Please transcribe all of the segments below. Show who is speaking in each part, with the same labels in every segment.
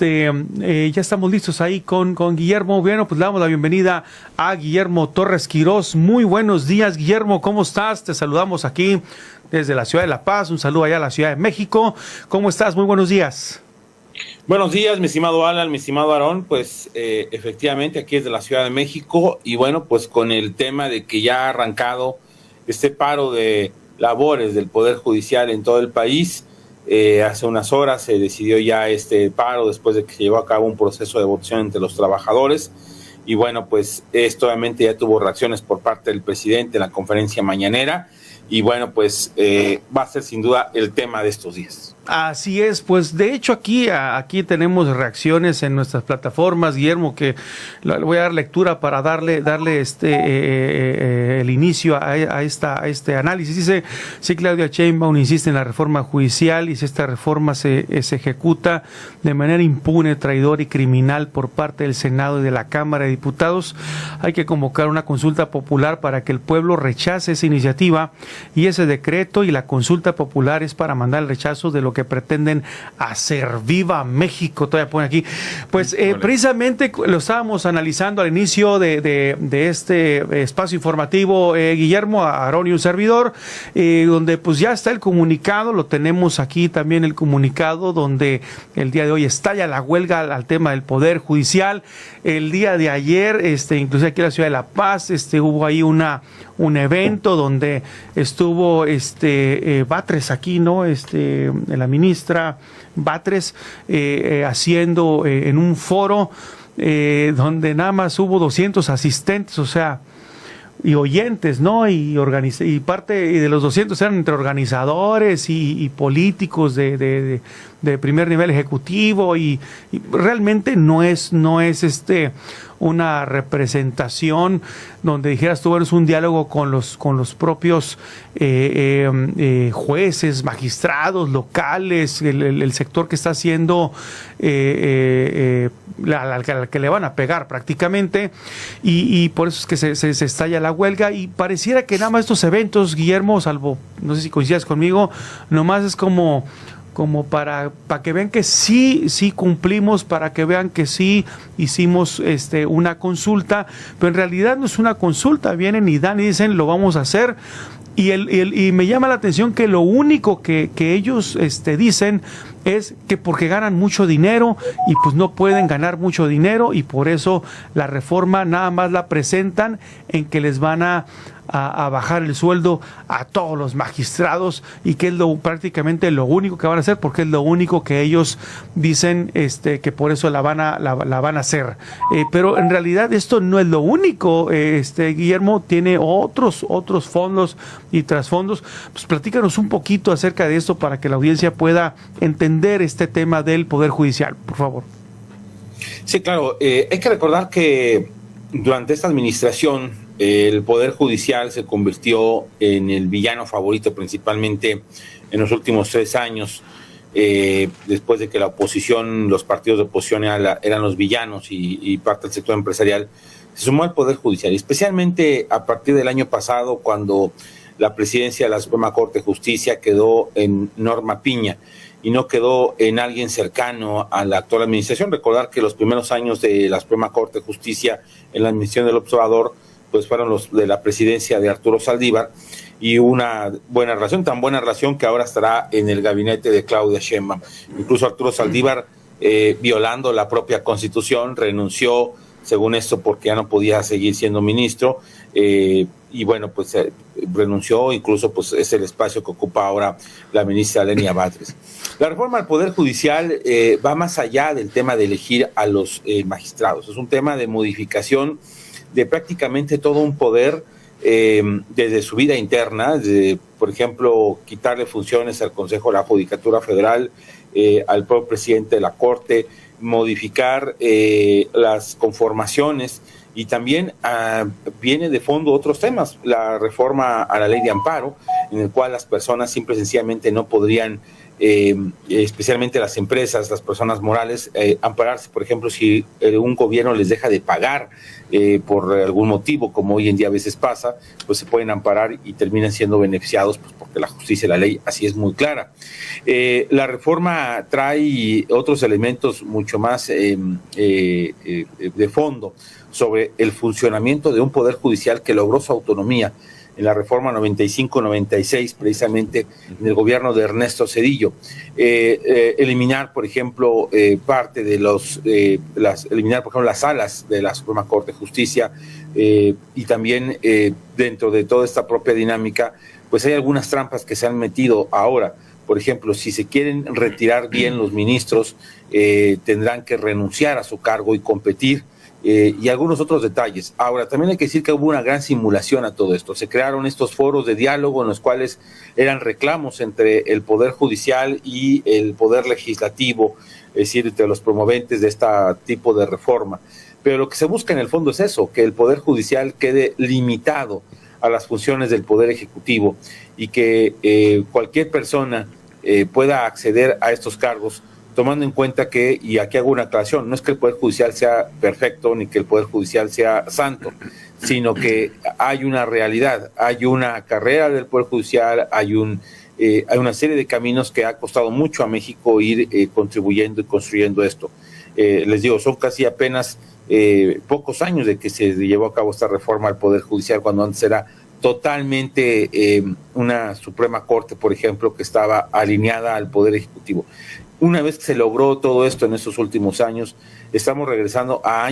Speaker 1: ya estamos listos ahí con Guillermo. Bueno, pues le damos la bienvenida a Guillermo Torres Quirós. Muy buenos días, Guillermo, ¿cómo estás? Te saludamos aquí desde la ciudad de La Paz, un saludo allá a la Ciudad de México. ¿Cómo estás? Muy buenos días.
Speaker 2: Buenos días, mi estimado Alan, mi estimado Aarón. Pues efectivamente aquí es de la Ciudad de México y bueno, pues con el tema de que ya ha arrancado este paro de labores del Poder Judicial en todo el país. Hace unas horas se decidió ya este paro después de que se llevó a cabo un proceso de votación entre los trabajadores y bueno, pues esto obviamente ya tuvo reacciones por parte del presidente en la conferencia mañanera y bueno, pues va a ser sin duda el tema de estos días.
Speaker 1: Así es, pues de hecho aquí tenemos reacciones en nuestras plataformas, Guillermo, que le voy a dar lectura para darle el inicio a este análisis. Dice, sí, Claudia Sheinbaum insiste en la reforma judicial y si esta reforma se ejecuta de manera impune, traidora y criminal por parte del Senado y de la Cámara de Diputados, hay que convocar una consulta popular para que el pueblo rechace esa iniciativa y ese decreto, y la consulta popular es para mandar el rechazo de lo que pretenden hacer. ¡Viva México! Todavía pone aquí. Pues precisamente lo estábamos analizando al inicio de este espacio informativo, Guillermo, Aarón y un servidor, donde pues ya está el comunicado, lo tenemos aquí también el comunicado, donde el día de hoy estalla la huelga al tema del Poder Judicial. El día de ayer, inclusive aquí en la ciudad de La Paz, hubo ahí un evento donde estuvo Batres aquí, ¿no? La ministra Batres haciendo en un foro donde nada más hubo 200 asistentes, o sea, y oyentes, ¿no? Y parte de los 200 eran entre organizadores y políticos de primer nivel ejecutivo y realmente no es una representación donde dijeras tú, eres un diálogo con los propios jueces, magistrados locales, el sector que está haciendo al que le van a pegar prácticamente, y por eso es que se estalla la huelga, y pareciera que nada más estos eventos, Guillermo, salvo, no sé si coincidas conmigo, nomás es como para que vean que sí cumplimos, para que vean que sí hicimos una consulta, pero en realidad no es una consulta. Vienen y dan y dicen lo vamos a hacer, y me llama la atención que lo único que ellos dicen es que porque ganan mucho dinero y pues no pueden ganar mucho dinero, y por eso la reforma nada más la presentan en que les van a bajar el sueldo a todos los magistrados, y que es prácticamente lo único que van a hacer, porque es lo único que ellos dicen que por eso la van a hacer, pero en realidad esto no es lo único. Guillermo, tiene otros fondos y trasfondos. Pues platícanos un poquito acerca de esto para que la audiencia pueda entender este tema del Poder Judicial, por favor.
Speaker 2: Sí, claro, hay que recordar que durante esta administración el Poder Judicial se convirtió en el villano favorito, principalmente en los últimos 3 años, después de que la oposición, los partidos de oposición eran los villanos y parte del sector empresarial se sumó al Poder Judicial, especialmente a partir del año pasado, cuando la presidencia de la Suprema Corte de Justicia quedó en Norma Piña y no quedó en alguien cercano a la actual administración. Recordar que los primeros años de la Suprema Corte de Justicia en la administración del observador pues fueron los de la presidencia de Arturo Saldívar, y una buena relación, tan buena relación que ahora estará en el gabinete de Claudia Sheinbaum. Incluso Arturo Saldívar, violando la propia Constitución, renunció, según esto, porque ya no podía seguir siendo ministro, y bueno, pues renunció, incluso pues es el espacio que ocupa ahora la ministra Lenia Batres. La reforma al Poder Judicial va más allá del tema de elegir a los magistrados, es un tema de modificación de prácticamente todo un poder, desde su vida interna, por ejemplo, quitarle funciones al Consejo de la Judicatura Federal, al propio presidente de la Corte, modificar las conformaciones, y también viene de fondo otros temas, la reforma a la ley de amparo, en el cual las personas simple y sencillamente no podrían especialmente las empresas, las personas morales, ampararse, por ejemplo, si un gobierno les deja de pagar por algún motivo, como hoy en día a veces pasa, pues se pueden amparar y terminan siendo beneficiados, pues porque la justicia y la ley así es muy clara. La reforma trae otros elementos mucho más de fondo sobre el funcionamiento de un poder judicial que logró su autonomía en la reforma 95-96, precisamente en el gobierno de Ernesto Zedillo. Eliminar, por ejemplo, parte de eliminar, por ejemplo, las salas de la Suprema Corte de Justicia, y también dentro de toda esta propia dinámica, pues hay algunas trampas que se han metido ahora. Por ejemplo, si se quieren retirar bien los ministros, tendrán que renunciar a su cargo y competir, y algunos otros detalles. Ahora, también hay que decir que hubo una gran simulación a todo esto. Se crearon estos foros de diálogo en los cuales eran reclamos entre el Poder Judicial y el Poder Legislativo, es decir, entre los promoventes de este tipo de reforma. Pero lo que se busca en el fondo es eso, que el Poder Judicial quede limitado a las funciones del Poder Ejecutivo y que cualquier persona pueda acceder a estos cargos, tomando en cuenta que, y aquí hago una aclaración, no es que el Poder Judicial sea perfecto ni que el Poder Judicial sea santo, sino que hay una realidad, hay una carrera del Poder Judicial, hay una serie de caminos que ha costado mucho a México ir contribuyendo y construyendo esto. Les digo, son casi apenas pocos años de que se llevó a cabo esta reforma al Poder Judicial, cuando antes era totalmente una Suprema Corte, por ejemplo, que estaba alineada al Poder Ejecutivo. Una vez que se logró todo esto en estos últimos años, estamos regresando a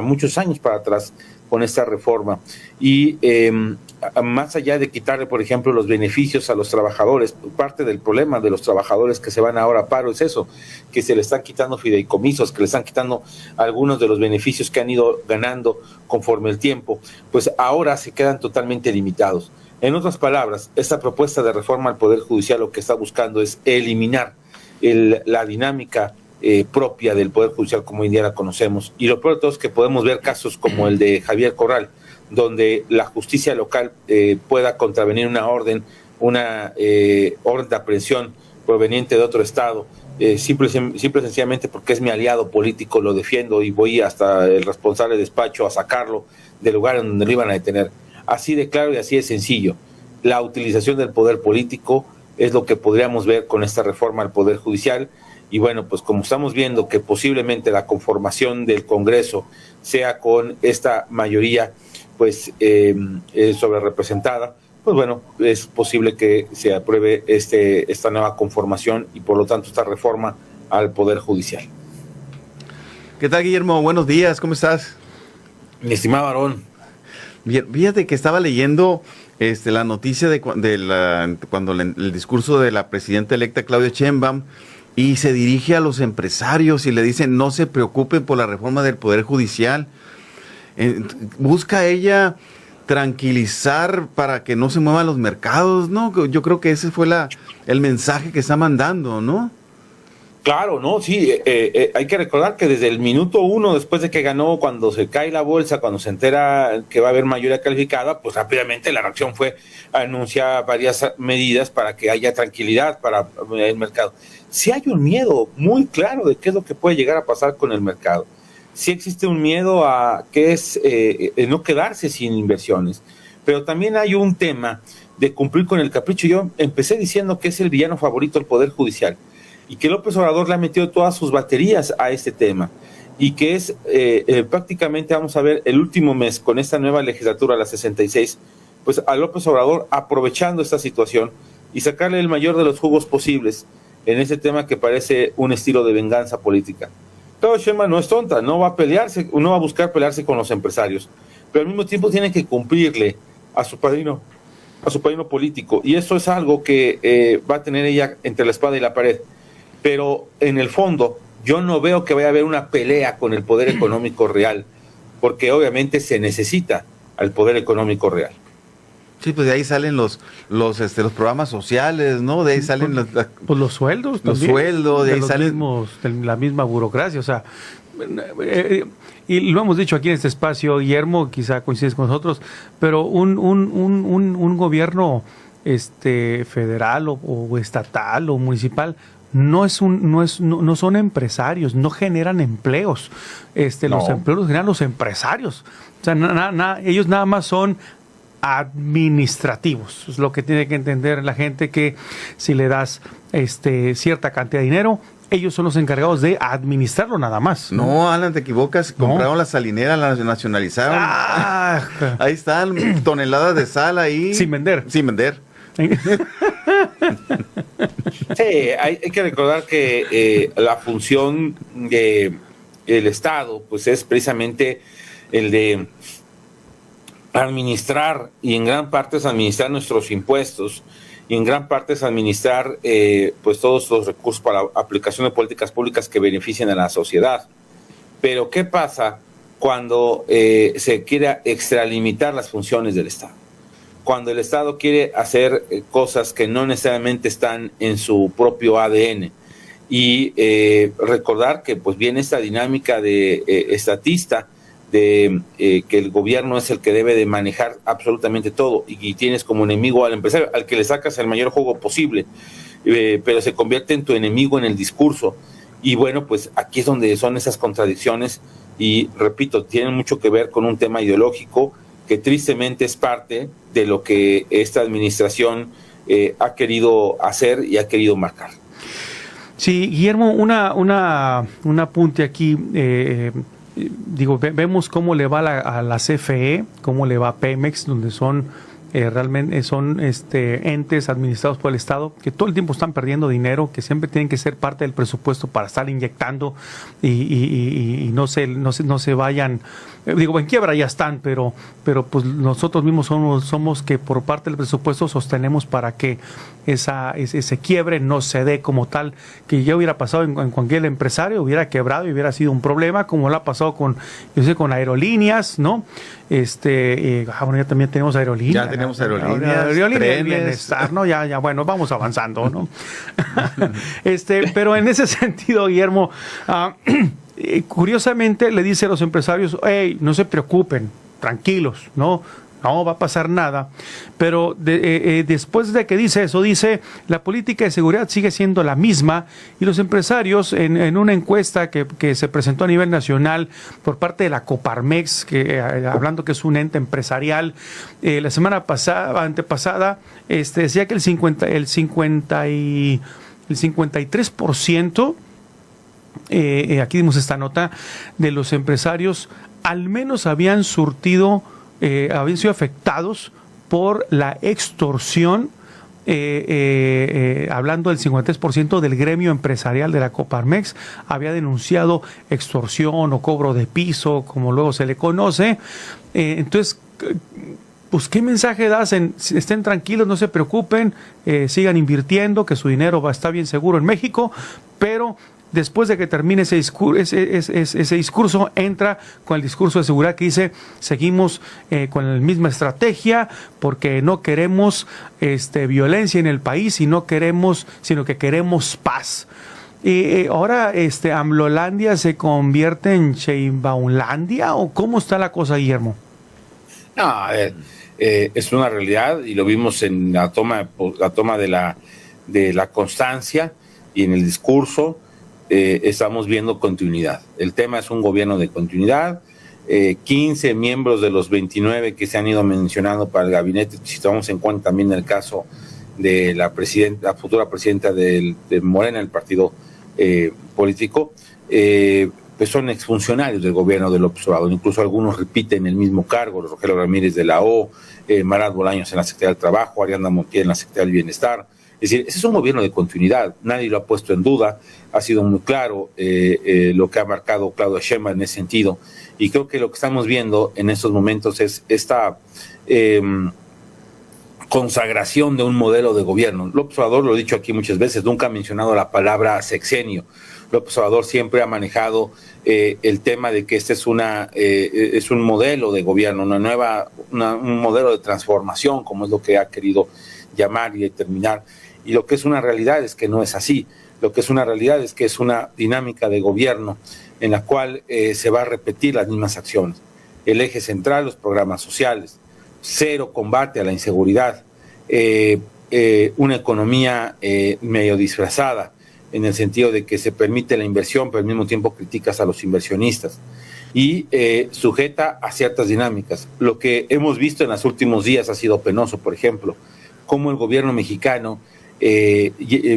Speaker 2: muchos años para atrás con esta reforma. Y más allá de quitarle, por ejemplo, los beneficios a los trabajadores, parte del problema de los trabajadores que se van ahora a paro es eso, que se le están quitando fideicomisos, que le están quitando algunos de los beneficios que han ido ganando conforme el tiempo, pues ahora se quedan totalmente limitados. En otras palabras, esta propuesta de reforma al Poder Judicial lo que está buscando es eliminar la dinámica propia del Poder Judicial como hoy en día la conocemos. Y lo peor de todo es que podemos ver casos como el de Javier Corral, donde la justicia local pueda contravenir una orden de aprehensión proveniente de otro estado, simple y sencillamente porque es mi aliado político, lo defiendo y voy hasta el responsable de despacho a sacarlo del lugar en donde lo iban a detener. Así de claro y así de sencillo. La utilización del poder político es lo que podríamos ver con esta reforma al Poder Judicial. Y bueno, pues como estamos viendo que posiblemente la conformación del Congreso sea con esta mayoría pues sobre representada, pues bueno, es posible que se apruebe esta nueva conformación y por lo tanto esta reforma al Poder Judicial.
Speaker 3: ¿Qué tal, Guillermo? Buenos días, ¿cómo estás?
Speaker 2: Mi estimado Aarón.
Speaker 3: Bien, fíjate que estaba leyendo la noticia de cuando el discurso de la presidenta electa Claudia Sheinbaum, y se dirige a los empresarios y le dice no se preocupen por la reforma del Poder Judicial. Busca ella tranquilizar para que no se muevan los mercados, ¿no? Yo creo que ese fue el mensaje que está mandando, ¿no?
Speaker 2: Claro, no, sí, hay que recordar que desde el minuto 1, después de que ganó, cuando se cae la bolsa, cuando se entera que va a haber mayoría calificada, pues rápidamente la reacción fue anunciar varias medidas para que haya tranquilidad para el mercado. Sí hay un miedo muy claro de qué es lo que puede llegar a pasar con el mercado. Sí existe un miedo a que es no quedarse sin inversiones, pero también hay un tema de cumplir con el capricho. Yo empecé diciendo que es el villano favorito del Poder Judicial, y que López Obrador le ha metido todas sus baterías a este tema, y que es prácticamente, vamos a ver, el último mes con esta nueva legislatura, la 66, pues a López Obrador aprovechando esta situación y sacarle el mayor de los jugos posibles en ese tema que parece un estilo de venganza política. Claudia Sheinbaum no es tonta, no va a buscar pelearse con los empresarios, pero al mismo tiempo tiene que cumplirle a su padrino político, y eso es algo que va a tener ella entre la espada y la pared. Pero en el fondo yo no veo que vaya a haber una pelea con el poder económico real, porque obviamente se necesita al poder económico real.
Speaker 3: Sí, pues de ahí salen los programas sociales, ¿no? De ahí salen
Speaker 1: los sueldos también.
Speaker 3: Los sueldos, de ahí salen
Speaker 1: de la misma burocracia, o sea, y lo hemos dicho aquí en este espacio, Guillermo, quizá coincides con nosotros, pero un gobierno federal o estatal o municipal, no son empresarios, no generan empleos. Los empleos los generan los empresarios. O sea, ellos nada más son administrativos. Es lo que tiene que entender la gente, que si le das cierta cantidad de dinero, ellos son los encargados de administrarlo nada más.
Speaker 3: No, Alan, te equivocas. Compraron la salinera, la nacionalizaron. Ahí están toneladas de sal ahí.
Speaker 1: Sin vender.
Speaker 3: Sin vender.
Speaker 2: Sí, hay que recordar que la función del Estado pues es precisamente el de administrar, y en gran parte es administrar nuestros impuestos, y en gran parte es administrar pues todos los recursos para aplicación de políticas públicas que beneficien a la sociedad. Pero ¿qué pasa cuando se quiera extralimitar las funciones del Estado? Cuando el Estado quiere hacer cosas que no necesariamente están en su propio ADN. Y recordar que pues viene esta dinámica de estatista, de que el gobierno es el que debe de manejar absolutamente todo, y tienes como enemigo al empresario, al que le sacas el mayor jugo posible, pero se convierte en tu enemigo en el discurso. Y bueno, pues aquí es donde son esas contradicciones, y repito, tienen mucho que ver con un tema ideológico que tristemente es parte de lo que esta administración ha querido hacer y ha querido marcar.
Speaker 1: Sí, Guillermo, un apunte aquí. Vemos cómo le va a la CFE, cómo le va a Pemex, donde son realmente son entes administrados por el Estado, que todo el tiempo están perdiendo dinero, que siempre tienen que ser parte del presupuesto para estar inyectando y no se vayan. En quiebra ya están, pero pues nosotros mismos somos que por parte del presupuesto sostenemos para que ese quiebre no se dé como tal, que ya hubiera pasado en cualquier empresario, hubiera quebrado y hubiera sido un problema, como lo ha pasado con aerolíneas, ¿no? Bueno, ya también tenemos aerolíneas.
Speaker 3: Ya tenemos aerolíneas, trenes.
Speaker 1: Bienestar, ¿no? Ya, bueno, vamos avanzando, ¿no? Pero en ese sentido, Guillermo, curiosamente le dice a los empresarios, hey, no se preocupen, tranquilos, no va a pasar nada. Pero después de que dice eso, dice, la política de seguridad sigue siendo la misma, y los empresarios, en una encuesta que se presentó a nivel nacional por parte de la Coparmex, hablando que es un ente empresarial, la semana antepasada, decía que el 53%, aquí dimos esta nota, de los empresarios al menos habían sido afectados por la extorsión, hablando del 53% del gremio empresarial de la Coparmex, había denunciado extorsión o cobro de piso, como luego se le conoce. Entonces, pues, ¿qué mensaje das? Estén tranquilos, no se preocupen, sigan invirtiendo, que su dinero va a estar bien seguro en México, pero después de que termine ese discurso, entra con el discurso de seguridad que dice, seguimos con la misma estrategia porque no queremos violencia en el país, sino que queremos paz. Ahora AMLOlandia se convierte en Sheinbaumlandia, ¿o cómo está la cosa, Guillermo?
Speaker 2: No, a ver, es una realidad, y lo vimos en la toma de la constancia y en el discurso. Estamos viendo continuidad. El tema es un gobierno de continuidad. 15 miembros de los 29 que se han ido mencionando para el gabinete, si tomamos en cuenta también el caso de la futura presidenta de Morena, el partido político, pues son exfuncionarios del gobierno del López Obrador. Incluso algunos repiten el mismo cargo: Rogelio Ramírez de la O, Marat Bolaños en la Secretaría del Trabajo, Ariadna Montiel en la Secretaría del Bienestar. Es decir, ese es un gobierno de continuidad, nadie lo ha puesto en duda, ha sido muy claro lo que ha marcado Claudia Sheinbaum en ese sentido, y creo que lo que estamos viendo en estos momentos es esta consagración de un modelo de gobierno. López Obrador, lo he dicho aquí muchas veces, nunca ha mencionado la palabra sexenio. López Obrador siempre ha manejado el tema de que este es un modelo de gobierno, un modelo de transformación, como es lo que ha querido llamar y determinar. Y lo que es una realidad es que no es así. Lo que es una realidad es que es una dinámica de gobierno en la cual se va a repetir las mismas acciones. El eje central, los programas sociales, cero combate a la inseguridad, una economía medio disfrazada, en el sentido de que se permite la inversión, pero al mismo tiempo criticas a los inversionistas y sujeta a ciertas dinámicas. Lo que hemos visto en los últimos días ha sido penoso, por ejemplo, cómo el gobierno mexicano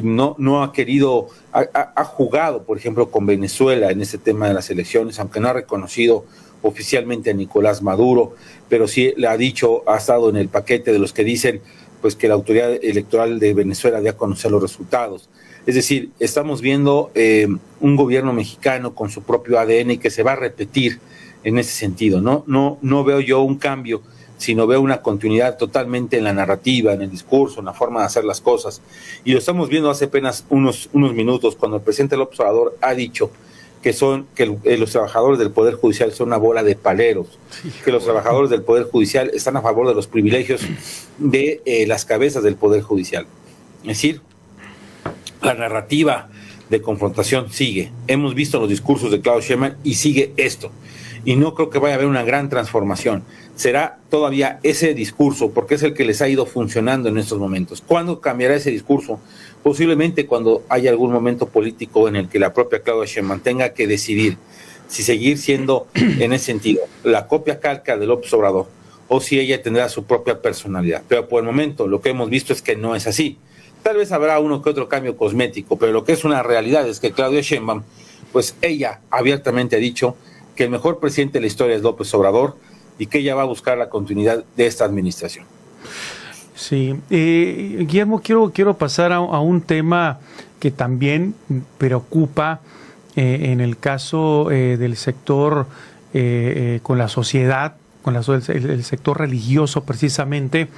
Speaker 2: no ha querido, ha jugado, por ejemplo, con Venezuela en este tema de las elecciones, aunque no ha reconocido oficialmente a Nicolás Maduro, pero sí le ha dicho, ha estado en el paquete de los que dicen pues que la autoridad electoral de Venezuela dé a conocer los resultados. Es decir, estamos viendo un gobierno mexicano con su propio ADN y que se va a repetir en ese sentido. No veo yo un cambio, sino veo una continuidad totalmente en la narrativa, en el discurso, en la forma de hacer las cosas. Y lo estamos viendo hace apenas unos minutos, cuando el presidente López Obrador ha dicho que los trabajadores del Poder Judicial son una bola de paleros, que los trabajadores del Poder Judicial están a favor de los privilegios de las cabezas del Poder Judicial. Es decir, la narrativa de confrontación sigue. Hemos visto los discursos de Claudio Sheinbaum y sigue esto. Y no creo que vaya a haber una gran transformación. Será todavía ese discurso, porque es el que les ha ido funcionando en estos momentos. ¿Cuándo cambiará ese discurso? Posiblemente cuando haya algún momento político en el que la propia Claudia Sheinbaum tenga que decidir si seguir siendo, en ese sentido, la copia calca de López Obrador, o si ella tendrá su propia personalidad. Pero por el momento lo que hemos visto es que no es así. Tal vez habrá uno que otro cambio cosmético, pero lo que es una realidad es que Claudia Sheinbaum, pues ella abiertamente ha dicho que el mejor presidente de la historia es López Obrador y que ella va a buscar la continuidad de esta administración.
Speaker 1: Sí, Guillermo, quiero pasar a un tema que también preocupa en el caso del sector con la sociedad, el sector religioso precisamente,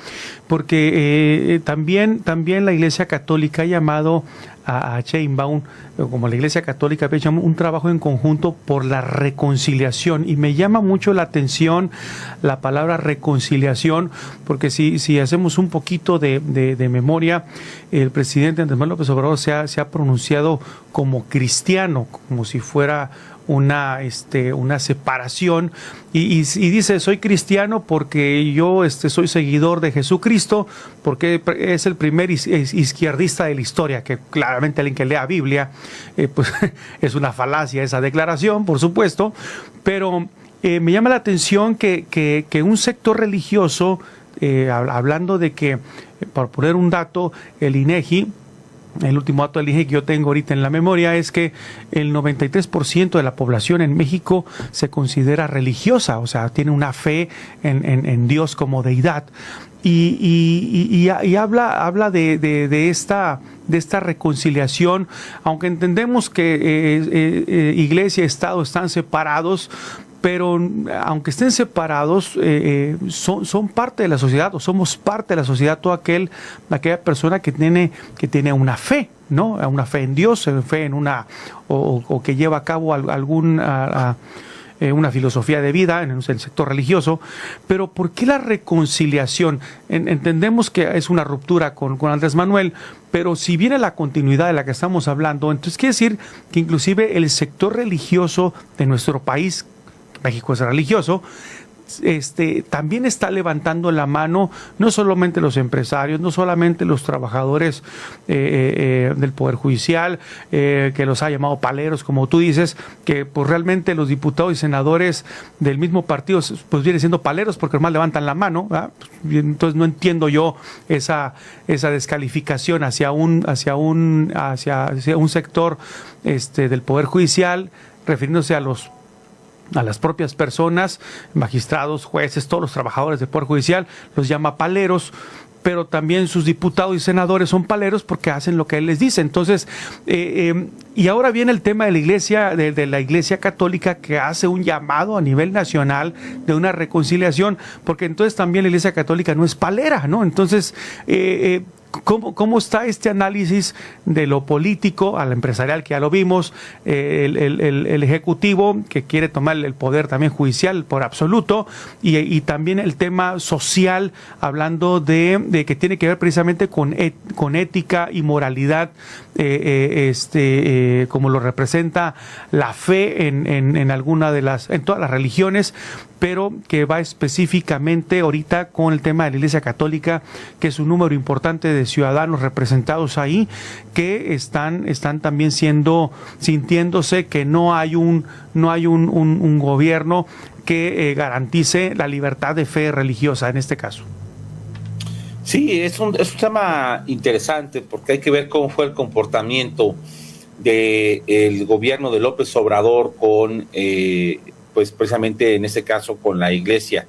Speaker 1: porque también la Iglesia Católica ha llamado a Sheinbaum, como la Iglesia Católica ha hecho un trabajo en conjunto por la reconciliación, y me llama mucho la atención la palabra reconciliación, porque si hacemos un poquito de memoria, el presidente Andrés Manuel López Obrador se ha pronunciado como cristiano, como si fuera una separación, y dice: soy cristiano porque yo soy seguidor de Jesucristo, porque es el primer izquierdista de la historia, que claramente alguien que lea Biblia, pues es una falacia esa declaración, por supuesto, pero me llama la atención que un sector religioso, hablando de que, por poner un dato, el INEGI, el último dato del INEGI que yo tengo ahorita en la memoria es que el 93% de la población en México se considera religiosa, o sea, tiene una fe en Dios como deidad. Y habla de esta reconciliación, aunque entendemos que Iglesia y Estado están separados, pero aunque estén separados, son parte de la sociedad, o somos parte de la sociedad, toda aquella persona que tiene una fe, ¿no? Una fe en Dios, fe en o que lleva a cabo una filosofía de vida en el sector religioso. Pero ¿por qué la reconciliación? Entendemos que es una ruptura con Andrés Manuel, pero si viene la continuidad de la que estamos hablando, entonces quiere decir que inclusive el sector religioso de nuestro país, México es religioso, también está levantando la mano, no solamente los empresarios, no solamente los trabajadores del Poder Judicial, que los ha llamado paleros, como tú dices, que pues realmente los diputados y senadores del mismo partido pues vienen siendo paleros porque además levantan la mano, ¿verdad? Entonces no entiendo yo esa descalificación hacia un sector del Poder Judicial, refiriéndose a las propias personas, magistrados, jueces, todos los trabajadores del Poder Judicial, los llama paleros, pero también sus diputados y senadores son paleros porque hacen lo que él les dice. Entonces, y ahora viene el tema de la Iglesia, de la Iglesia Católica, que hace un llamado a nivel nacional de una reconciliación, porque entonces también la Iglesia Católica no es palera, ¿no? Entonces, ¿cómo está este análisis de lo político a lo empresarial, que ya lo vimos, el ejecutivo que quiere tomar el poder también judicial por absoluto, y también el tema social, hablando de que tiene que ver precisamente con ética y moralidad, como lo representa la fe en todas las religiones, pero que va específicamente ahorita con el tema de la Iglesia Católica, que es un número importante de ciudadanos representados ahí, que están también sintiéndose que no hay un gobierno que garantice la libertad de fe religiosa en este caso.
Speaker 2: Sí, es un tema interesante porque hay que ver cómo fue el comportamiento del gobierno de López Obrador con, pues precisamente en este caso con la Iglesia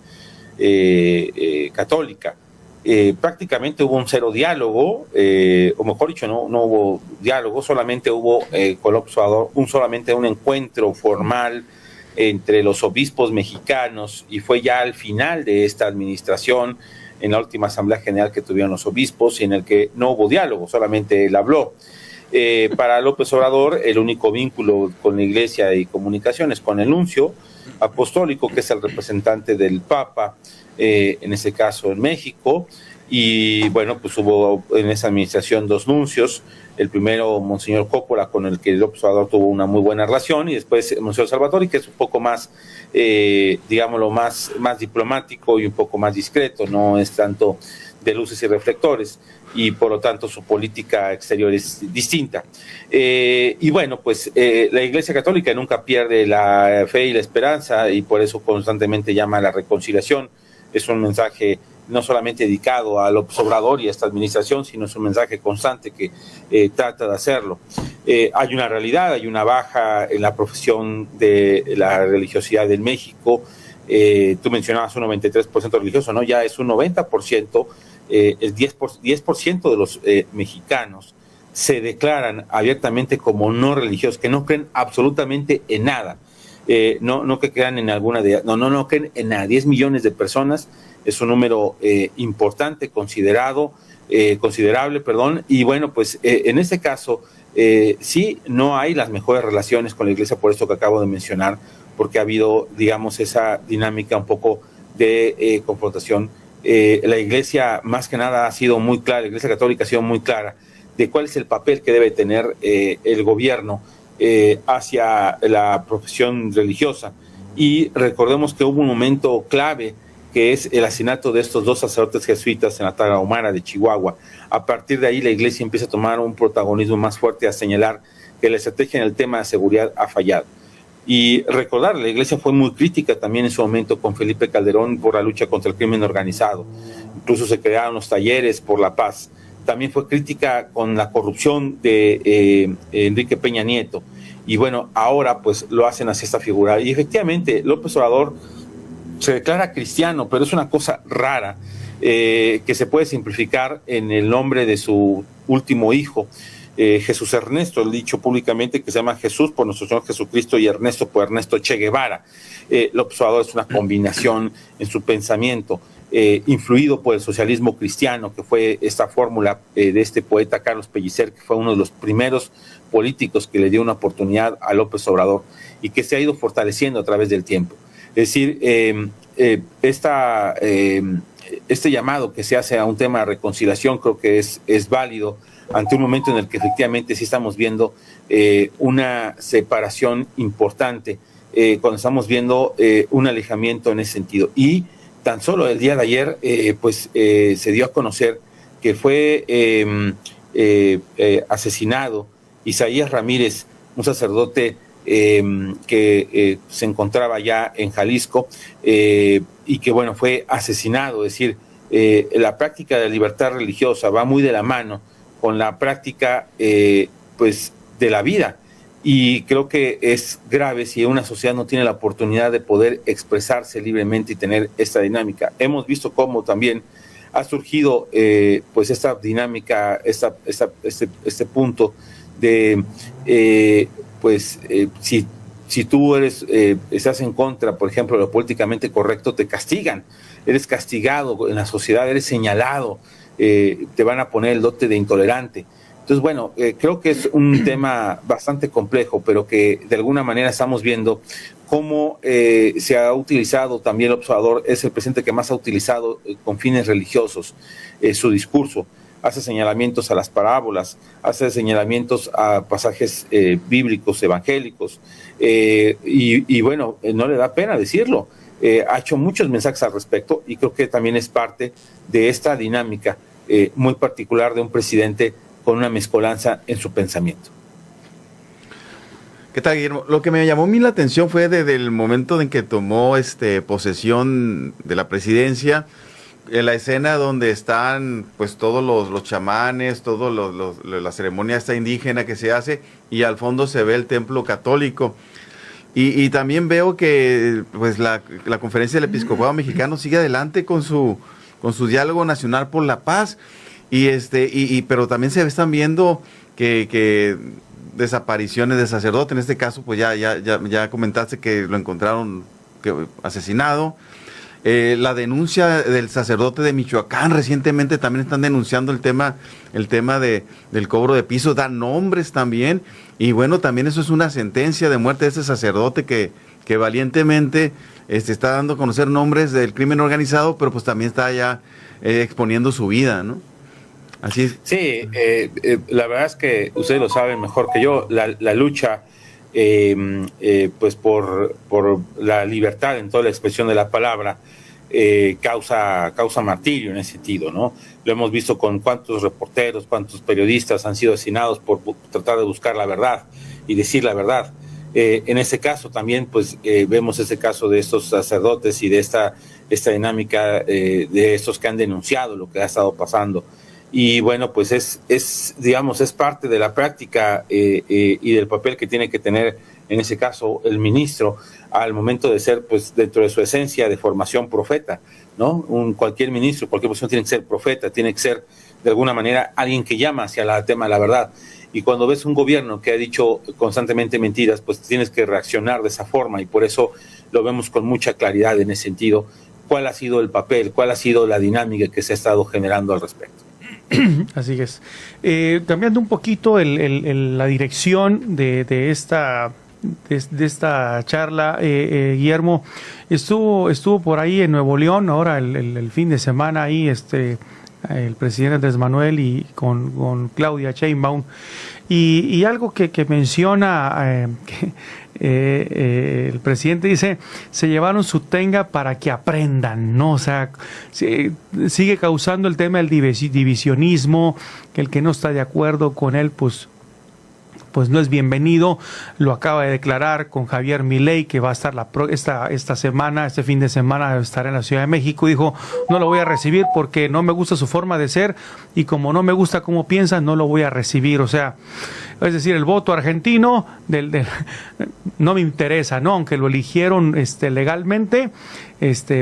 Speaker 2: Católica. Prácticamente hubo un cero diálogo, o mejor dicho, no hubo diálogo, solamente hubo con López Obrador solamente un encuentro formal entre los obispos mexicanos, y fue ya al final de esta administración, en la última asamblea general que tuvieron los obispos, y en el que no hubo diálogo, solamente él habló. Para López Obrador, el único vínculo con la Iglesia y comunicaciones con el nuncio apostólico, que es el representante del Papa, en ese caso en México, y bueno, pues hubo en esa administración 2 nuncios, el primero, Monseñor Coppola, con el que López Obrador tuvo una muy buena relación, y después Monseñor Salvatori, que es un poco más, digámoslo, más diplomático y un poco más discreto, no es tanto de luces y reflectores, y por lo tanto su política exterior es distinta. Y bueno, pues la Iglesia Católica nunca pierde la fe y la esperanza, y por eso constantemente llama a la reconciliación. Es un mensaje no solamente dedicado a López Obrador y a esta administración, sino es un mensaje constante que trata de hacerlo. Hay una realidad, hay una baja en la profesión de la religiosidad en México. Tú mencionabas un 93% religioso, ¿no? Ya es un 90%, el 10% de los mexicanos se declaran abiertamente como no religiosos, que no creen absolutamente en nada. No que crean en alguna de, no creen en nada. 10 millones de personas es un número importante, considerable, y bueno, pues en este caso sí, no hay las mejores relaciones con la Iglesia, por esto que acabo de mencionar, porque ha habido, digamos, esa dinámica un poco de confrontación. La Iglesia, más que nada, ha sido muy clara, la Iglesia Católica ha sido muy clara de cuál es el papel que debe tener el gobierno hacia la profesión religiosa. Y recordemos que hubo un momento clave, que es el asesinato de estos 2 sacerdotes jesuitas en la Tarahumara de Chihuahua. A partir de ahí la Iglesia empieza a tomar un protagonismo más fuerte, a señalar que la estrategia en el tema de seguridad ha fallado. Y recordar, la Iglesia fue muy crítica también en su momento con Felipe Calderón por la lucha contra el crimen organizado. Incluso se crearon los talleres por la paz. También fue crítica con la corrupción de Enrique Peña Nieto. Y bueno, ahora pues lo hacen hacia esta figura. Y efectivamente, López Obrador se declara cristiano, pero es una cosa rara que se puede simplificar en el nombre de su último hijo, Jesús Ernesto, el dicho públicamente que se llama Jesús por nuestro Señor Jesucristo y Ernesto por Ernesto Che Guevara. López Obrador es una combinación en su pensamiento, influido por el socialismo cristiano, que fue esta fórmula de este poeta Carlos Pellicer, que fue uno de los primeros políticos que le dio una oportunidad a López Obrador y que se ha ido fortaleciendo a través del tiempo. Es decir, este llamado que se hace a un tema de reconciliación creo que es válido ante un momento en el que efectivamente sí estamos viendo una separación importante, cuando estamos viendo un alejamiento en ese sentido. Y tan solo el día de ayer se dio a conocer que fue asesinado Isaías Ramírez, un sacerdote que se encontraba ya en Jalisco y que bueno, fue asesinado. Es decir, la práctica de la libertad religiosa va muy de la mano con la práctica pues de la vida, y creo que es grave si una sociedad no tiene la oportunidad de poder expresarse libremente y tener esta dinámica. Hemos visto cómo también ha surgido pues esta dinámica, este punto de si tú estás en contra, por ejemplo, de lo políticamente correcto, te castigan, eres castigado en la sociedad, eres señalado, te van a poner el dote de intolerante. Entonces, bueno, creo que es un tema bastante complejo, pero que de alguna manera estamos viendo cómo se ha utilizado también el observador, es el presidente que más ha utilizado con fines religiosos su discurso. Hace señalamientos a las parábolas, hace señalamientos a pasajes bíblicos, evangélicos, y bueno, no le da pena decirlo. ha hecho muchos mensajes al respecto y creo que también es parte de esta dinámica muy particular de un presidente con una mezcolanza en su pensamiento.
Speaker 3: ¿Qué tal, Guillermo? Lo que me llamó a mí la atención fue desde el momento en que tomó posesión de la presidencia, en la escena donde están pues todos los chamanes, la ceremonia esta indígena que se hace, y al fondo se ve el templo católico. Y también veo que pues la Conferencia del Episcopado Mexicano sigue adelante con su diálogo nacional por la paz, pero también se están viendo que desapariciones de sacerdotes. En este caso pues ya comentaste que lo encontraron asesinado. La denuncia del sacerdote de Michoacán, recientemente también están denunciando el tema del cobro de piso, dan nombres también, y bueno, también eso es una sentencia de muerte de ese sacerdote que valientemente está dando a conocer nombres del crimen organizado, pero pues también está ya exponiendo su vida, ¿no? Así es.
Speaker 2: Sí, la verdad es que ustedes lo saben mejor que yo, la lucha pues por la libertad en toda la expresión de la palabra causa martirio en ese sentido, ¿no? Lo hemos visto con cuántos reporteros, cuántos periodistas han sido asesinados por tratar de buscar la verdad y decir la verdad. En ese caso también pues vemos ese caso de estos sacerdotes y de esta dinámica de estos que han denunciado lo que ha estado pasando. Y bueno, pues es parte de la práctica y del papel que tiene que tener en ese caso el ministro al momento de ser, pues dentro de su esencia de formación profeta, ¿no? Cualquier ministro, cualquier posición tiene que ser profeta, tiene que ser de alguna manera alguien que llama hacia el tema de la verdad. Y cuando ves un gobierno que ha dicho constantemente mentiras, pues tienes que reaccionar de esa forma, y por eso lo vemos con mucha claridad en ese sentido, cuál ha sido el papel, cuál ha sido la dinámica que se ha estado generando al respecto.
Speaker 1: Así es. Cambiando un poquito la dirección de esta charla, Guillermo, estuvo por ahí en Nuevo León ahora el fin de semana ahí el presidente Andrés Manuel y con Claudia Sheinbaum, y algo que menciona el presidente, dice: se llevaron su tenga para que aprendan, ¿no? O sea, sigue causando el tema del divisionismo, que el que no está de acuerdo con él pues no es bienvenido. Lo acaba de declarar con Javier Milei, que va a estar este fin de semana estará en la Ciudad de México. Dijo: no lo voy a recibir porque no me gusta su forma de ser, y como no me gusta cómo piensa, no lo voy a recibir. O sea, es decir, el voto argentino no me interesa, ¿no? Aunque lo eligieron legalmente,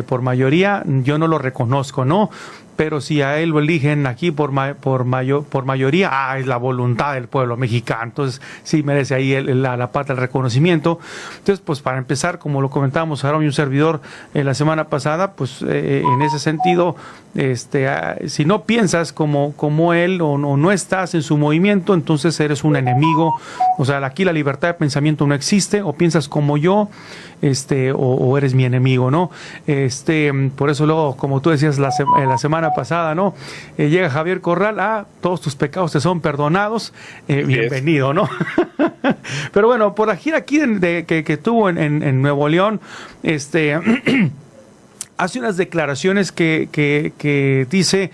Speaker 1: por mayoría, yo no lo reconozco, ¿no? Pero si a él lo eligen aquí por mayoría, es la voluntad del pueblo mexicano. Entonces sí merece ahí la parte del reconocimiento. Entonces, pues para empezar, como lo comentábamos Aarón y un servidor la semana pasada, pues en ese sentido, si no piensas como él o no estás en su movimiento, entonces eres un enemigo. O sea, aquí la libertad de pensamiento no existe: o piensas como yo, o eres mi enemigo, ¿no? Por eso luego, como tú decías la semana pasada, ¿no? Llega Javier Corral: todos tus pecados te son perdonados, bienvenido, ¿no? Pero bueno, por la gira aquí que tuvo en Nuevo León, hace unas declaraciones que dice,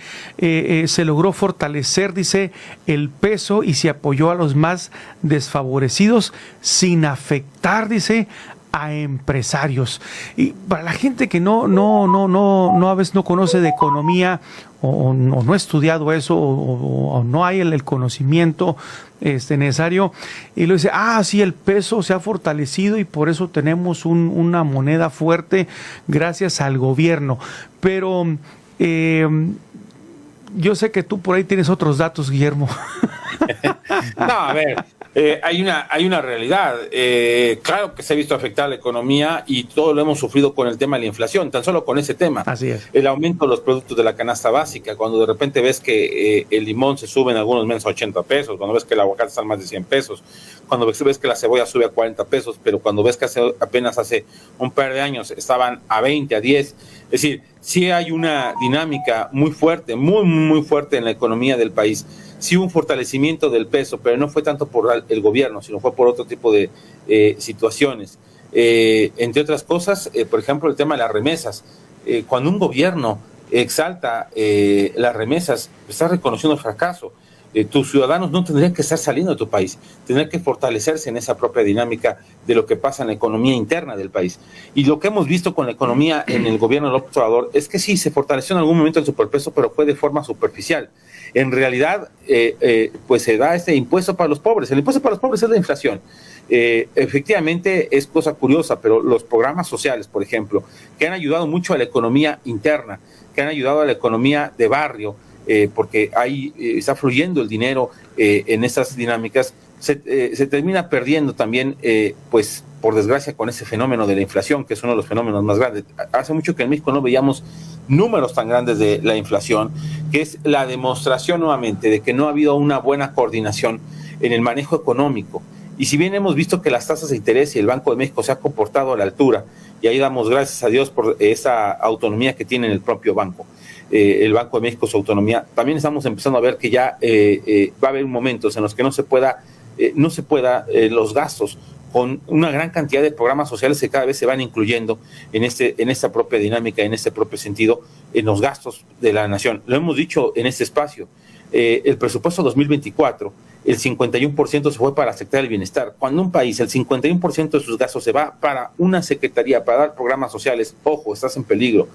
Speaker 1: se logró fortalecer, dice, el peso, y se apoyó a los más desfavorecidos sin afectar, dice, a empresarios. Y para la gente que no a veces no conoce de economía, o no ha estudiado eso, o no hay el conocimiento necesario, y lo dice: sí, el peso se ha fortalecido y por eso tenemos una moneda fuerte gracias al gobierno. Pero yo sé que tú por ahí tienes otros datos, Guillermo.
Speaker 2: No, a ver, hay una realidad. Claro que se ha visto afectada la economía, y todo lo hemos sufrido con el tema de la inflación, tan solo con ese tema.
Speaker 1: Así es.
Speaker 2: El aumento de los productos de la canasta básica, cuando de repente ves que el limón se sube en algunos meses a 80 pesos, cuando ves que el aguacate está a más de 100 pesos, cuando ves que la cebolla sube a 40 pesos, pero cuando ves que apenas hace un par de años estaban a 20, a 10. Es decir, sí hay una dinámica muy fuerte, muy, muy fuerte en la economía del país. Sí hubo un fortalecimiento del peso, pero no fue tanto por el gobierno, sino fue por otro tipo de situaciones. entre otras cosas, por ejemplo, el tema de las remesas. Cuando un gobierno exalta las remesas, está reconociendo el fracaso. Tus ciudadanos no tendrían que estar saliendo de tu país, tendrían que fortalecerse en esa propia dinámica de lo que pasa en la economía interna del país. Y lo que hemos visto con la economía en el gobierno de López Obrador es que sí, se fortaleció en algún momento el superpeso, pero fue de forma superficial. En realidad, pues se da este impuesto para los pobres. El impuesto para los pobres es la inflación. Efectivamente es cosa curiosa, pero los programas sociales, por ejemplo, que han ayudado mucho a la economía interna, que han ayudado a la economía de barrio, porque ahí está fluyendo el dinero en estas dinámicas, se termina perdiendo también, pues por desgracia, con ese fenómeno de la inflación, que es uno de los fenómenos más grandes. Hace mucho que en México no veíamos números tan grandes de la inflación, que es la demostración nuevamente de que no ha habido una buena coordinación en el manejo económico. Y si bien hemos visto que las tasas de interés y el Banco de México se ha comportado a la altura, y ahí damos gracias a Dios por esa autonomía que tiene el propio banco, el Banco de México, su autonomía, también estamos empezando a ver que ya va a haber momentos en los que no se pueda los gastos con una gran cantidad de programas sociales que cada vez se van incluyendo en esta propia dinámica, en este propio sentido, en los gastos de la nación. Lo hemos dicho en este espacio, el presupuesto 2024, el 51% se fue para la Secretaría del Bienestar. Cuando un país, el 51% de sus gastos se va para una secretaría, para dar programas sociales, ojo, estás en peligro.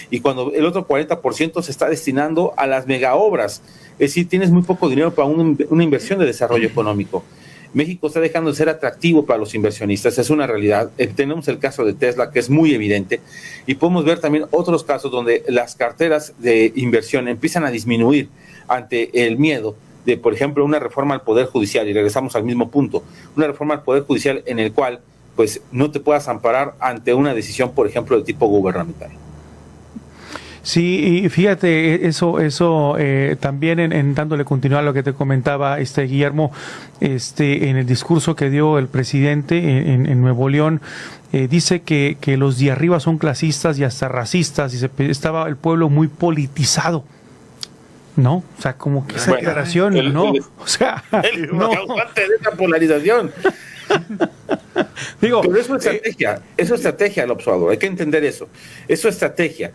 Speaker 2: Y cuando el otro 40% se está destinando a las megaobras, es decir, tienes muy poco dinero para una inversión de desarrollo económico. México está dejando de ser atractivo para los inversionistas, es una realidad. Tenemos el caso de Tesla, que es muy evidente, y podemos ver también otros casos donde las carteras de inversión empiezan a disminuir ante el miedo de, por ejemplo, una reforma al Poder Judicial, y regresamos al mismo punto, una reforma al Poder Judicial en el cual pues no te puedas amparar ante una decisión, por ejemplo, de tipo gubernamental.
Speaker 1: Sí, y fíjate, eso también en dándole continuidad a lo que te comentaba Guillermo, en el discurso que dio el presidente en Nuevo León, dice que los de arriba son clasistas y hasta racistas, y estaba el pueblo muy politizado. No, o sea, como que esa declaración, no, o sea,
Speaker 2: no. Causante de esa polarización.
Speaker 1: Digo,
Speaker 2: pero eso es estrategia del observador, hay que entender eso. Eso es estrategia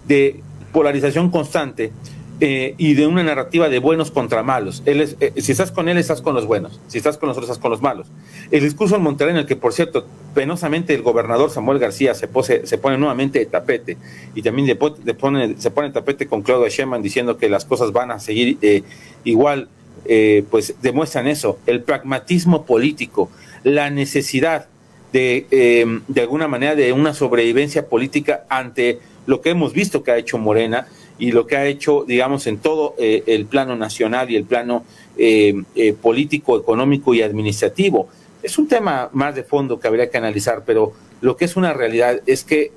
Speaker 2: de polarización constante y de una narrativa de buenos contra malos. Si estás con él, estás con los buenos. Si estás con los otros, estás con los malos. El discurso en Monterrey, en el que, por cierto, penosamente el gobernador Samuel García se pone nuevamente de tapete, y también se pone de tapete con Claudia Sheinbaum diciendo que las cosas van a seguir igual, pues demuestran eso, el pragmatismo político, la necesidad de alguna manera de una sobrevivencia política ante lo que hemos visto que ha hecho Morena y lo que ha hecho, digamos, en todo el plano nacional y el plano político, económico y administrativo. Es un tema más de fondo que habría que analizar, pero lo que es una realidad es que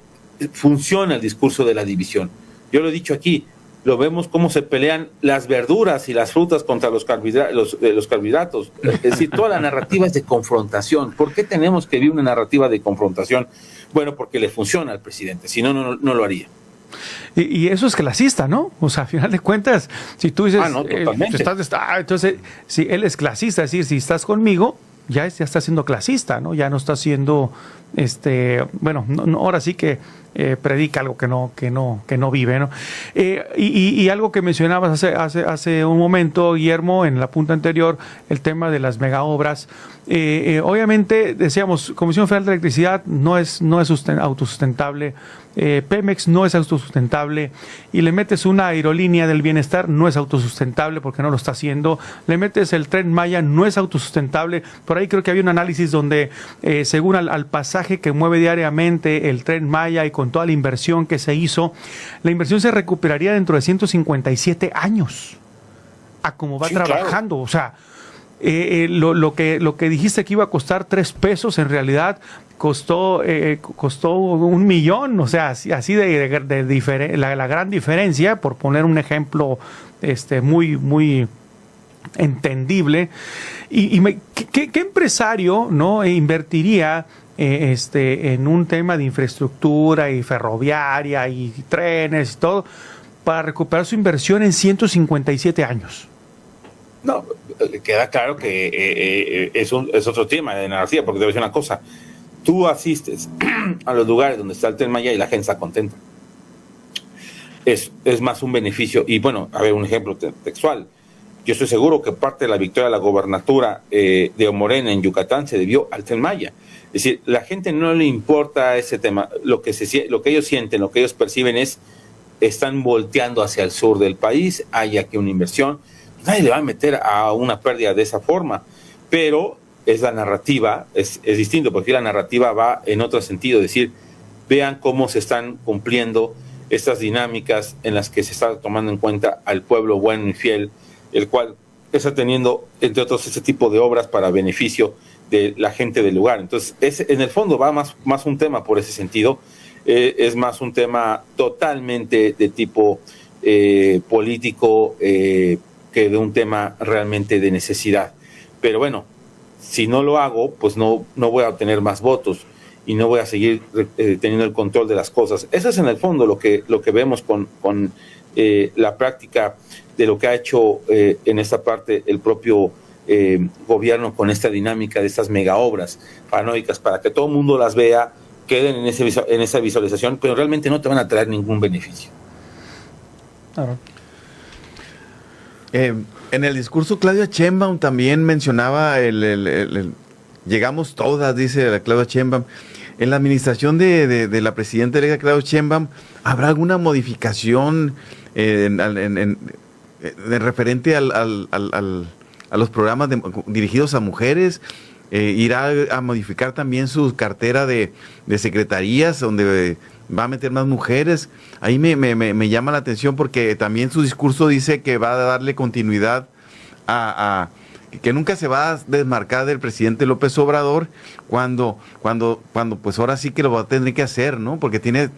Speaker 2: funciona el discurso de la división. Yo lo he dicho aquí, lo vemos cómo se pelean las verduras y las frutas contra los carbohidratos. Es decir, toda la narrativa es de confrontación. ¿Por qué tenemos que vivir una narrativa de confrontación? Bueno, porque le funciona al presidente, si no, no lo haría.
Speaker 1: Y eso es clasista, ¿no? O sea, a final de cuentas, si tú dices,
Speaker 2: no, totalmente.
Speaker 1: Entonces, si él es clasista, es decir, si estás conmigo, ya está siendo clasista, ¿no? Ya no está siendo, bueno, no, ahora sí que predica algo que no vive, ¿no? Y algo que mencionabas hace un momento, Guillermo, en la punta anterior, el tema de las megaobras. Obviamente, decíamos, Comisión Federal de Electricidad no es autosustentable, Pemex no es autosustentable, y le metes una aerolínea del bienestar, no es autosustentable porque no lo está haciendo, le metes el Tren Maya, no es autosustentable. Por ahí creo que había un análisis donde según al pasaje que mueve diariamente el Tren Maya y con toda la inversión que se hizo, la inversión se recuperaría dentro de 157 años a cómo va trabajando, claro. O sea, lo que dijiste que iba a costar 3 pesos, en realidad costó 1,000,000, o sea, así de la gran diferencia, por poner un ejemplo muy entendible. ¿Qué empresario no invertiría en un tema de infraestructura y ferroviaria y trenes y todo para recuperar su inversión en 157 años?
Speaker 2: No, queda claro que es otro tema de narrativa, porque te voy a decir una cosa. tú asistes a los lugares donde está el Tren Maya y la gente está contenta. Es más un beneficio. Y bueno, a ver, un ejemplo textual. Yo estoy seguro que parte de la victoria de la gobernatura de Morena en Yucatán se debió al Tren Maya. Es decir, la gente no le importa ese tema. Lo que ellos sienten, lo que ellos perciben están volteando hacia el sur del país, hay aquí una inversión. Nadie le va a meter a una pérdida de esa forma, pero es la narrativa, es distinto, porque la narrativa va en otro sentido, es decir, vean cómo se están cumpliendo estas dinámicas en las que se está tomando en cuenta al pueblo bueno y fiel, el cual está teniendo, entre otros, ese tipo de obras para beneficio de la gente del lugar. Entonces, en el fondo va más un tema por ese sentido, es más un tema totalmente de tipo político que de un tema realmente de necesidad. Pero bueno, si no lo hago, pues no voy a obtener más votos y no voy a seguir teniendo el control de las cosas. Eso es en el fondo lo que vemos con la práctica de lo que ha hecho en esta parte el propio gobierno con esta dinámica de estas mega obras paranoicas para que todo el mundo las vea, queden en esa visualización, pero realmente no te van a traer ningún beneficio.
Speaker 1: Claro.
Speaker 3: En el discurso Claudia Sheinbaum también mencionaba llegamos todas, dice la Claudia Sheinbaum. En la administración de la presidenta electa Claudia Sheinbaum, ¿habrá alguna modificación en referente a los programas dirigidos a mujeres? ¿Irá a modificar también su cartera de secretarías donde va a meter más mujeres? Ahí me llama la atención porque también su discurso dice que va a darle continuidad que nunca se va a desmarcar del presidente López Obrador cuando pues ahora sí que lo va a tener que hacer, ¿no? Porque tiene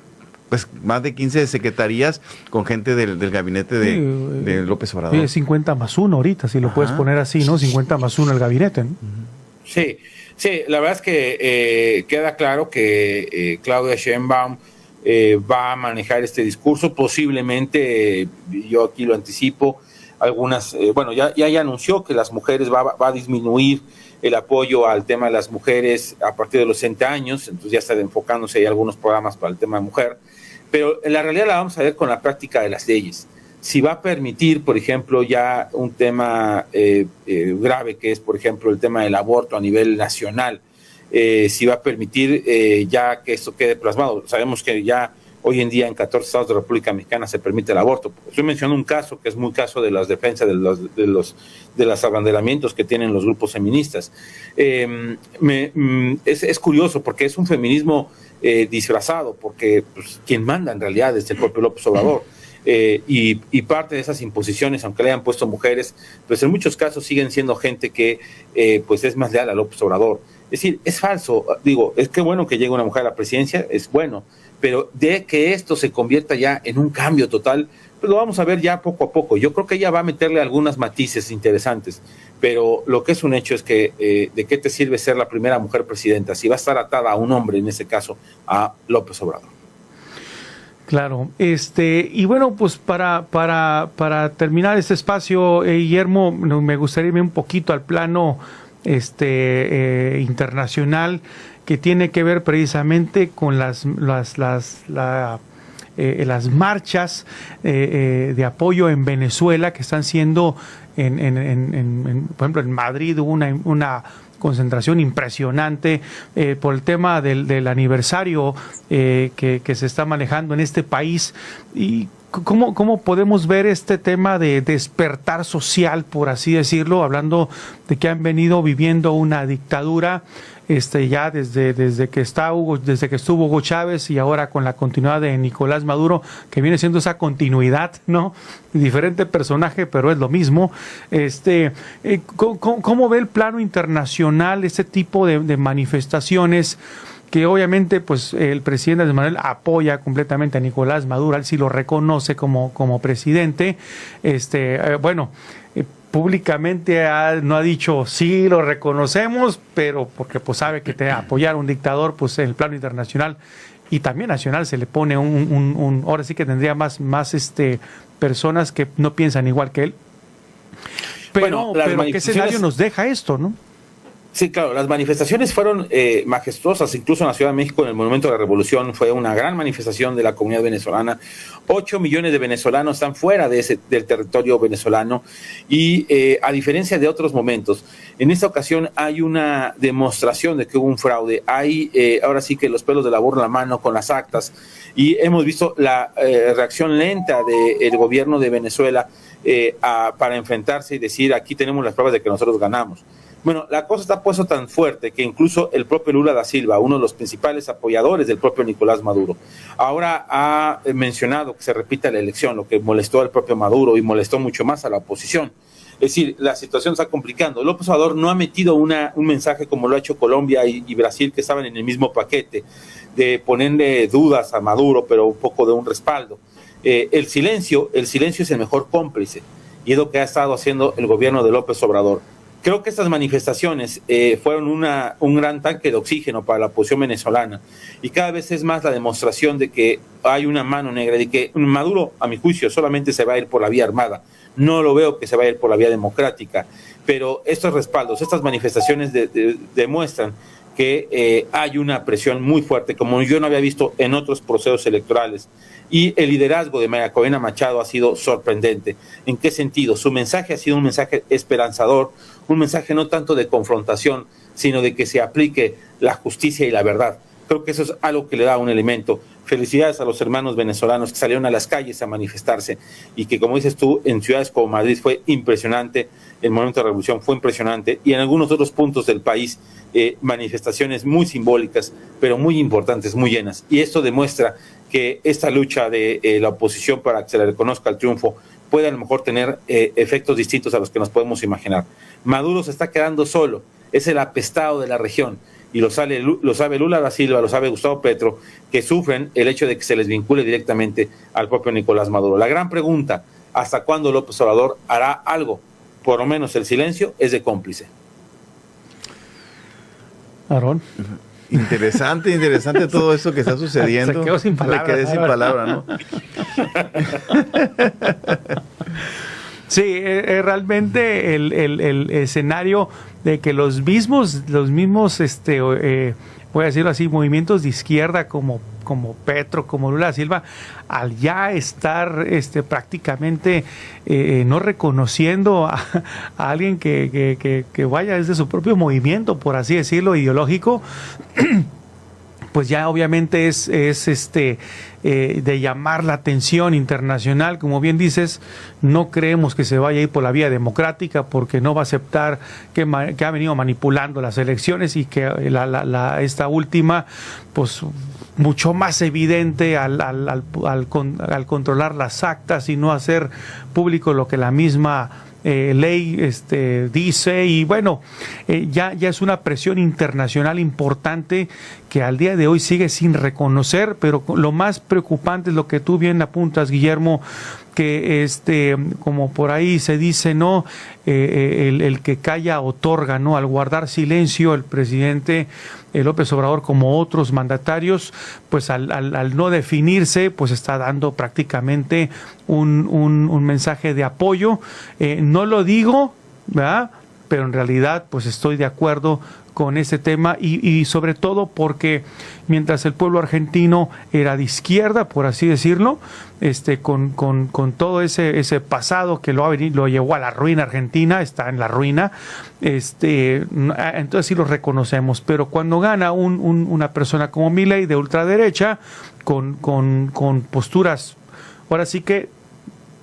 Speaker 3: pues más de 15 secretarías con gente del gabinete de López Obrador.
Speaker 1: 50 más 1 ahorita, si lo puedes poner así, ¿no? 50 más 1 el gabinete, ¿no?
Speaker 2: Sí, la verdad es que queda claro que Claudia Sheinbaum va a manejar este discurso, posiblemente, yo aquí lo anticipo, algunas, ya anunció que las mujeres va a disminuir el apoyo al tema de las mujeres a partir de los 60 años, entonces ya está enfocándose, hay algunos programas para el tema de mujer, pero en la realidad la vamos a ver con la práctica de las leyes. Si va a permitir, por ejemplo, ya un tema grave que es, por ejemplo, el tema del aborto a nivel nacional, si va a permitir ya que esto quede plasmado. Sabemos que ya hoy en día en 14 estados de la República Mexicana se permite el aborto. Estoy mencionando un caso que es muy caso de las defensas de los abanderamientos que tienen los grupos feministas. Es curioso porque es un feminismo disfrazado, porque pues, quien manda en realidad es el propio López Obrador. Y parte de esas imposiciones, aunque le hayan puesto mujeres, pues en muchos casos siguen siendo gente que pues es más leal a López Obrador. Es decir, es falso, digo, es que bueno que llegue una mujer a la presidencia, es bueno, pero de que esto se convierta ya en un cambio total, pues lo vamos a ver ya poco a poco. Yo creo que ella va a meterle algunos matices interesantes, pero lo que es un hecho es que ¿de qué te sirve ser la primera mujer presidenta si va a estar atada a un hombre, en ese caso, a López Obrador?
Speaker 1: Claro, y bueno, pues para terminar este espacio, Guillermo, me gustaría irme un poquito al plano internacional, que tiene que ver precisamente con las marchas de apoyo en Venezuela que están siendo por ejemplo, en Madrid hubo una concentración impresionante por el tema del aniversario que se está manejando en este país. Y ¿cómo podemos ver este tema de despertar social, por así decirlo, hablando de que han venido viviendo una dictadura ya desde que estuvo Hugo Chávez y ahora con la continuidad de Nicolás Maduro, que viene siendo esa continuidad, ¿no? Diferente personaje, pero es lo mismo. ¿Cómo ve el plano internacional este tipo de manifestaciones? Que obviamente pues el presidente Andrés Manuel apoya completamente a Nicolás Maduro, él sí lo reconoce como presidente. Públicamente no ha dicho sí lo reconocemos, pero porque pues sabe que apoyar a un dictador pues en el plano internacional y también nacional se le pone ahora sí que tendría más personas que no piensan igual que él. Pero ¿qué escenario nos deja esto, no?
Speaker 2: Sí, claro, las manifestaciones fueron majestuosas, incluso en la Ciudad de México, en el Monumento de la Revolución, fue una gran manifestación de la comunidad venezolana. 8 millones de venezolanos están fuera del territorio venezolano y a diferencia de otros momentos, en esta ocasión hay una demostración de que hubo un fraude. Hay ahora sí que los pelos de la burra en la mano con las actas y hemos visto la reacción lenta del gobierno de Venezuela para enfrentarse y decir aquí tenemos las pruebas de que nosotros ganamos. Bueno, la cosa está puesta tan fuerte que incluso el propio Lula da Silva, uno de los principales apoyadores del propio Nicolás Maduro, ahora ha mencionado que se repita la elección, lo que molestó al propio Maduro y molestó mucho más a la oposición. Es decir, la situación está complicando. López Obrador no ha metido un mensaje como lo ha hecho Colombia y Brasil, que estaban en el mismo paquete, de ponerle dudas a Maduro, pero un poco de un respaldo. El silencio es el mejor cómplice y es lo que ha estado haciendo el gobierno de López Obrador. Creo que estas manifestaciones fueron un gran tanque de oxígeno para la oposición venezolana y cada vez es más la demostración de que hay una mano negra, de que Maduro, a mi juicio, solamente se va a ir por la vía armada. No lo veo que se va a ir por la vía democrática, pero estos respaldos, estas manifestaciones demuestran que hay una presión muy fuerte, como yo no había visto en otros procesos electorales. Y el liderazgo de María Corina Machado ha sido sorprendente. ¿En qué sentido? Su mensaje ha sido un mensaje esperanzador, un mensaje no tanto de confrontación, sino de que se aplique la justicia y la verdad. Creo que eso es algo que le da un elemento. Felicidades a los hermanos venezolanos que salieron a las calles a manifestarse y que, como dices tú, en ciudades como Madrid fue impresionante, el Monumento de la Revolución fue impresionante y en algunos otros puntos del país manifestaciones muy simbólicas, pero muy importantes, muy llenas. Y esto demuestra que esta lucha de la oposición para que se le reconozca el triunfo puede a lo mejor tener efectos distintos a los que nos podemos imaginar. Maduro se está quedando solo, es el apestado de la región y lo sabe Lula da Silva, lo sabe Gustavo Petro, que sufren el hecho de que se les vincule directamente al propio Nicolás Maduro. La gran pregunta, ¿hasta cuándo López Obrador hará algo? Por lo menos el silencio es de cómplice.
Speaker 1: Aarón.
Speaker 3: Interesante todo eso que está sucediendo.
Speaker 1: Se quedó sin palabras.
Speaker 3: Me quedé sin palabras, ¿no?
Speaker 1: Sí, realmente el escenario de que los mismos voy a decirlo así, movimientos de izquierda como Petro, como Lula da Silva, al ya estar prácticamente no reconociendo a alguien que vaya desde su propio movimiento, por así decirlo, ideológico, pues ya obviamente es de llamar la atención internacional. Como bien dices, no creemos que se vaya a ir por la vía democrática porque no va a aceptar que ha venido manipulando las elecciones y que esta última, pues mucho más evidente al controlar las actas y no hacer público lo que la misma ley dice, y bueno, ya es una presión internacional importante que al día de hoy sigue sin reconocer, pero lo más preocupante es lo que tú bien apuntas, Guillermo, que como por ahí se dice, ¿no? El que calla otorga, ¿no? Al guardar silencio el presidente López Obrador, como otros mandatarios, pues al no definirse, pues está dando prácticamente un mensaje de apoyo. No lo digo, ¿verdad? Pero en realidad pues estoy de acuerdo con este tema y sobre todo porque mientras el pueblo argentino era de izquierda, por así decirlo, con todo ese pasado que lo llevó a la ruina argentina, está en la ruina, entonces sí lo reconocemos, pero cuando gana una persona como Milei de ultraderecha, con posturas, ahora sí que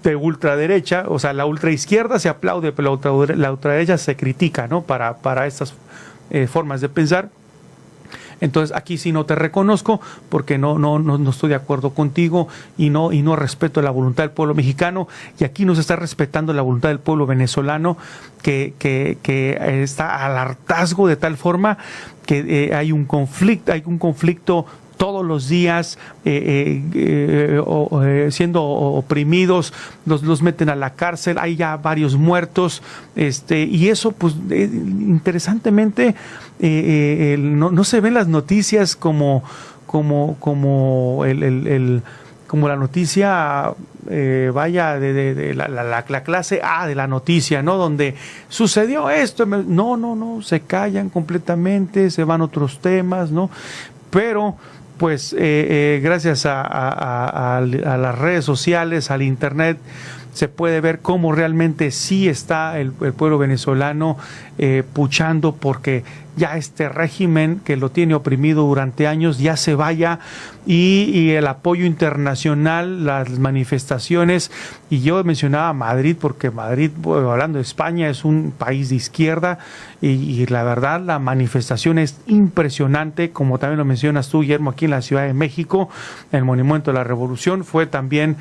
Speaker 1: de ultraderecha, o sea, la ultraizquierda se aplaude, pero la ultraderecha se critica, ¿no? Para estas formas de pensar. Entonces aquí sí no te reconozco porque no estoy de acuerdo contigo y no respeto la voluntad del pueblo mexicano, y aquí no se está respetando la voluntad del pueblo venezolano que está al hartazgo de tal forma que hay un conflicto todos los días, siendo oprimidos, los meten a la cárcel, hay ya varios muertos, y eso pues interesantemente no se ven las noticias como como la noticia, vaya, de la clase A de la noticia, ¿no? Donde sucedió esto, no, se callan completamente, se van otros temas, ¿no? Pero pues gracias a las redes sociales, al internet, se puede ver cómo realmente sí está el pueblo venezolano puchando porque ya este régimen que lo tiene oprimido durante años ya se vaya, y el apoyo internacional, las manifestaciones. Y yo mencionaba Madrid porque Madrid, bueno, hablando de España, es un país de izquierda, y la verdad la manifestación es impresionante, como también lo mencionas tú, Guillermo, aquí en la Ciudad de México, el Monumento de la Revolución fue también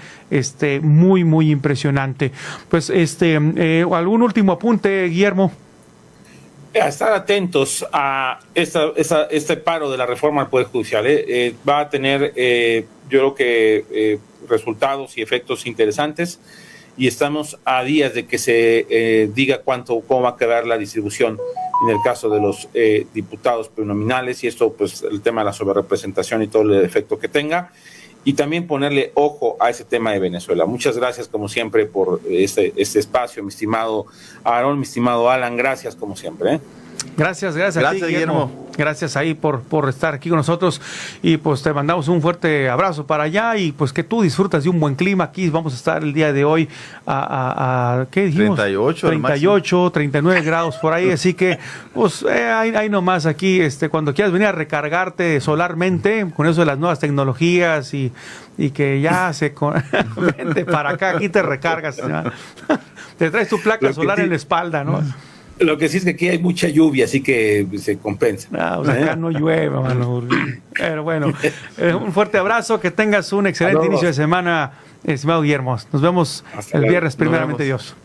Speaker 1: muy impresionante. Pues algún último apunte, Guillermo.
Speaker 2: A estar atentos a este paro de la reforma al Poder Judicial. Va a tener, yo creo que, resultados y efectos interesantes, y estamos a días de que se diga cómo va a quedar la distribución en el caso de los diputados plurinominales, y esto, pues, el tema de la sobrerepresentación y todo el efecto que tenga, y también ponerle ojo a ese tema de Venezuela. Muchas gracias, como siempre, por este espacio, mi estimado Aarón, mi estimado Alan, gracias, como siempre.
Speaker 1: Gracias a ti, Guillermo. Gracias ahí por estar aquí con nosotros, y pues te mandamos un fuerte abrazo para allá, y pues que tú disfrutas de un buen clima. Aquí vamos a estar el día de hoy a ¿qué dijimos? 38, 39 grados por ahí, así que pues ahí nomás aquí, cuando quieras venir a recargarte solarmente con eso de las nuevas tecnologías y que ya vente para acá, aquí te recargas, ¿no? Te traes tu placa solar en la espalda, ¿no?
Speaker 2: Lo que sí es que aquí hay mucha lluvia, así que se compensa.
Speaker 1: Acá no llueve, mano. Pero bueno, un fuerte abrazo, que tengas un excelente inicio de semana, estimado Guillermo. Nos vemos el viernes, primeramente Dios.